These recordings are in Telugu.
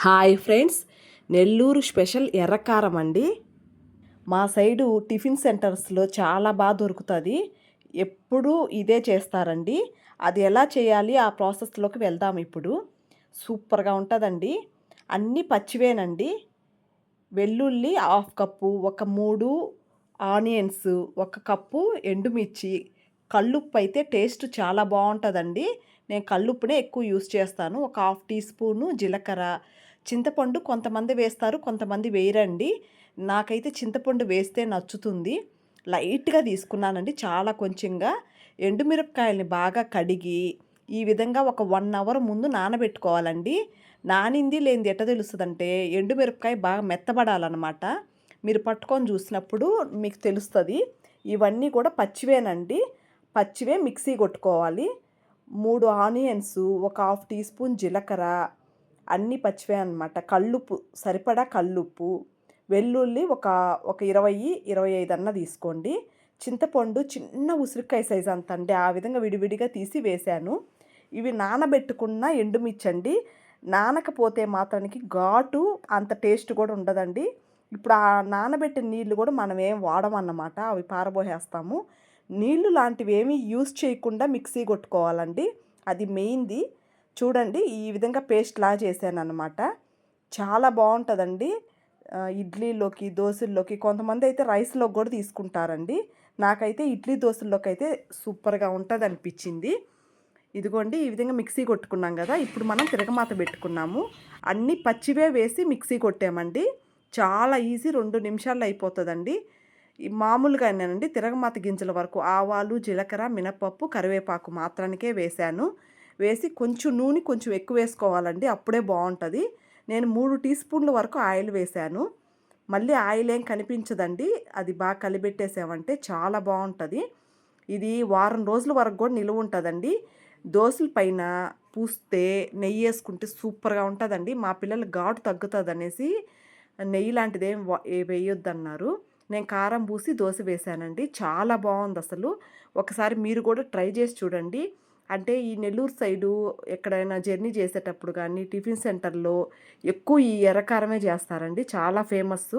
హాయ్ ఫ్రెండ్స్, నెల్లూరు స్పెషల్ ఎర్రకారం అండి. మా సైడు టిఫిన్ సెంటర్స్లో చాలా బాగా దొరుకుతుంది. ఎప్పుడూ ఇదే చేస్తారండి. అది ఎలా చేయాలి ఆ ప్రాసెస్లోకి వెళ్దాం ఇప్పుడు. సూపర్గా ఉంటుందండి. అన్నీ పచ్చివేనండి. వెల్లుల్లి హాఫ్ కప్పు, ఒక 3 ఆనియన్స్, ఒక కప్పు ఎండుమిర్చి, కల్లుప్పు అయితే టేస్ట్ చాలా బాగుంటుందండి. నేను కల్లుప్పునే ఎక్కువ యూస్ చేస్తాను. ఒక హాఫ్ టీ స్పూను జీలకర్ర, చింతపండు కొంతమంది వేస్తారు, కొంతమంది వేయరండి. నాకైతే చింతపండు వేస్తే నచ్చుతుంది. లైట్గా తీసుకున్నానండి, చాలా కొంచెంగా. ఎండుమిరపకాయల్ని బాగా కడిగి ఈ విధంగా ఒక 1 అవర్ ముందు నానబెట్టుకోవాలండి. నానింది లేనిది ఎట్ట తెలుస్తుందంటే ఎండుమిరపకాయ బాగా మెత్తబడాలన్నమాట. మీరు పట్టుకొని చూసినప్పుడు మీకు తెలుస్తుంది. ఇవన్నీ కూడా పచ్చివేనండి. పచ్చివే మిక్సీ కొట్టుకోవాలి. 3 ఆనియన్స్, ఒక హాఫ్ టీ స్పూన్ జీలకర్ర, అన్నీ పచ్చివే అనమాట. కల్లుప్పు సరిపడా కల్లుప్పు, వెల్లుల్లి ఒక 20, 25 అన్న తీసుకోండి. చింతపండు చిన్న ఉసిరికాయ సైజ్ అంత అండి, ఆ విధంగా విడివిడిగా తీసి వేశాను. ఇవి నానబెట్టుకున్న ఎండుమిర్చి అండి. నానకపోతే మాత్రానికి ఘాటు అంత టేస్ట్ కూడా ఉండదండి. ఇప్పుడు ఆ నానబెట్టిన నీళ్ళు కూడా మనం ఏం వాడమన్నమాట, అవి పారబోసేస్తాము. నీళ్ళు లాంటివి ఏమీ యూస్ చేయకుండా మిక్సీ కొట్టుకోవాలండి, అది మెయిన్ది. చూడండి, ఈ విధంగా పేస్ట్లా చేశాను అనమాట. చాలా బాగుంటుందండి. ఇడ్లీలోకి, దోశల్లోకి, కొంతమంది అయితే రైస్లోకి కూడా తీసుకుంటారండి. నాకైతే ఇడ్లీ దోశల్లోకి అయితే సూపర్గా ఉంటుంది అనిపించింది. ఇదిగోండి, ఈ విధంగా మిక్సీ కొట్టుకున్నాం కదా. ఇప్పుడు మనం తిరగమాత పెట్టుకున్నాము. అన్నీ పచ్చివే వేసి మిక్సీ కొట్టామండి. చాలా ఈజీ, 2 నిమిషాల్లో అయిపోతుందండి. ఈ మామూలుగానేనండి, తిరగమాత గింజల వరకు ఆవాలు, జీలకర్ర, మినపప్పు, కరివేపాకు మాత్రానికే వేశాను. వేసి కొంచెం నూనె కొంచెం ఎక్కువ వేసుకోవాలండి, అప్పుడే బాగుంటుంది. నేను 3 టీ స్పూన్ల వరకు ఆయిల్ వేశాను. మళ్ళీ ఆయిల్ ఏం కనిపించదండి, అది బాగా కలిపెట్టేసామంటే చాలా బాగుంటుంది. ఇది వారం రోజుల వరకు కూడా నిలువ ఉంటుందండి. దోశల పైన పూస్తే నెయ్యి వేసుకుంటే సూపర్గా ఉంటుందండి. మా పిల్లలు ఘాటు తగ్గుతుంది అనేసి నెయ్యి లాంటిది ఏం వేయొద్దన్నారు. నేను కారం పూసి దోశ వేశానండి. చాలా బాగుంది అసలు. ఒకసారి మీరు కూడా ట్రై చేసి చూడండి. అంటే ఈ నెల్లూరు సైడు ఎక్కడైనా జర్నీ చేసేటప్పుడు కానీ టిఫిన్ సెంటర్లో ఎక్కువ ఈ ఎర్రకారమే చేస్తారండి. చాలా ఫేమస్,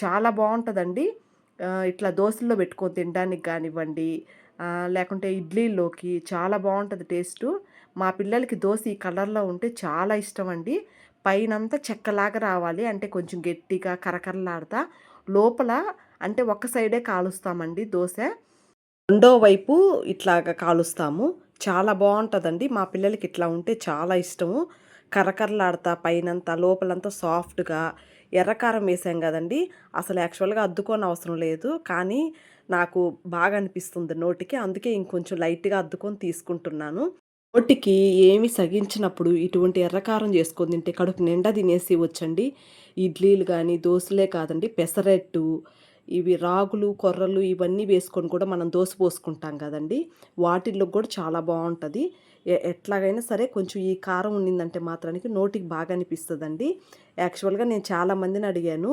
చాలా బాగుంటుందండి. ఇట్లా దోశల్లో పెట్టుకొని తినడానికి కానివ్వండి, లేకుంటే ఇడ్లీలోకి చాలా బాగుంటుంది టేస్టు. మా పిల్లలకి దోశ ఈ కలర్లో ఉంటే చాలా ఇష్టం అండి. పైనంతా చెక్కలాగా రావాలి, అంటే కొంచెం గట్టిగా కరకరలాడుతా, లోపల అంటే ఒక సైడే కాలుస్తామండి దోశ, రెండో వైపు ఇట్లాగా కాలుస్తాము. చాలా బాగుంటుందండి. మా పిల్లలకి ఇట్లా ఉంటే చాలా ఇష్టము. కరకరలాడతా, పైనంతా లోపలంతా సాఫ్ట్గా. ఎర్రకారం వేసాం కదండి, అసలు యాక్చువల్గా అద్దుకోని అవసరం లేదు, కానీ నాకు బాగా అనిపిస్తుంది నోటికి, అందుకే ఇంకొంచెం లైట్గా అద్దుకొని తీసుకుంటున్నాను. నోటికి ఏమి సగించినప్పుడు ఇటువంటి ఎర్రకారం చేసుకొని తింటే కడుపు నిండా తినేసి వచ్చండి. ఇడ్లీలు కానీ దోశలే కాదండి, పెసరట్టు, ఇవి రాగులు, కొర్రలు ఇవన్నీ వేసుకొని కూడా మనం దోశ పోసుకుంటాం కదండి, వాటిల్లో కూడా చాలా బాగుంటుంది. ఎట్లాగైనా సరే కొంచెం ఈ కారం ఉండిందంటే మాత్రానికి నోటికి బాగా అనిపిస్తుందండి. యాక్చువల్గా నేను చాలామందిని అడిగాను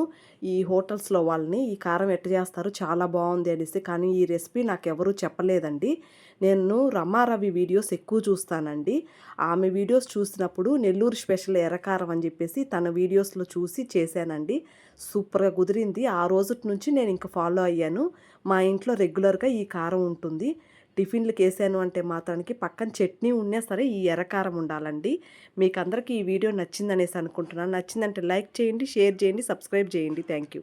ఈ హోటల్స్లో వాళ్ళని, ఈ కారం ఎట్ట చేస్తారు చాలా బాగుంది అనేసి, కానీ ఈ రెసిపీ నాకు ఎవరూ చెప్పలేదండి. నేను రమారవి వీడియోస్ ఎక్కువ చూస్తానండి. ఆమె వీడియోస్ చూసినప్పుడు నెల్లూరు స్పెషల్ ఎర్రకారం అని చెప్పేసి తన వీడియోస్లో చూసి చేశానండి. సూపర్గా కుదిరింది. ఆ రోజు నుంచి నేను ఇంకా ఫాలో అయ్యాను. మా ఇంట్లో రెగ్యులర్గా ఈ కారం ఉంటుంది. టిఫిన్లకు వేసాను అంటే మాత్రానికి పక్కన చట్నీ ఉన్నా సరే ఈ ఎర్రకారం ఉండాలండి. మీకు అందరికీ ఈ వీడియో నచ్చిందనేసి అనుకుంటున్నాను. నచ్చిందంటే లైక్ చేయండి, షేర్ చేయండి, సబ్స్క్రైబ్ చేయండి. Thank you.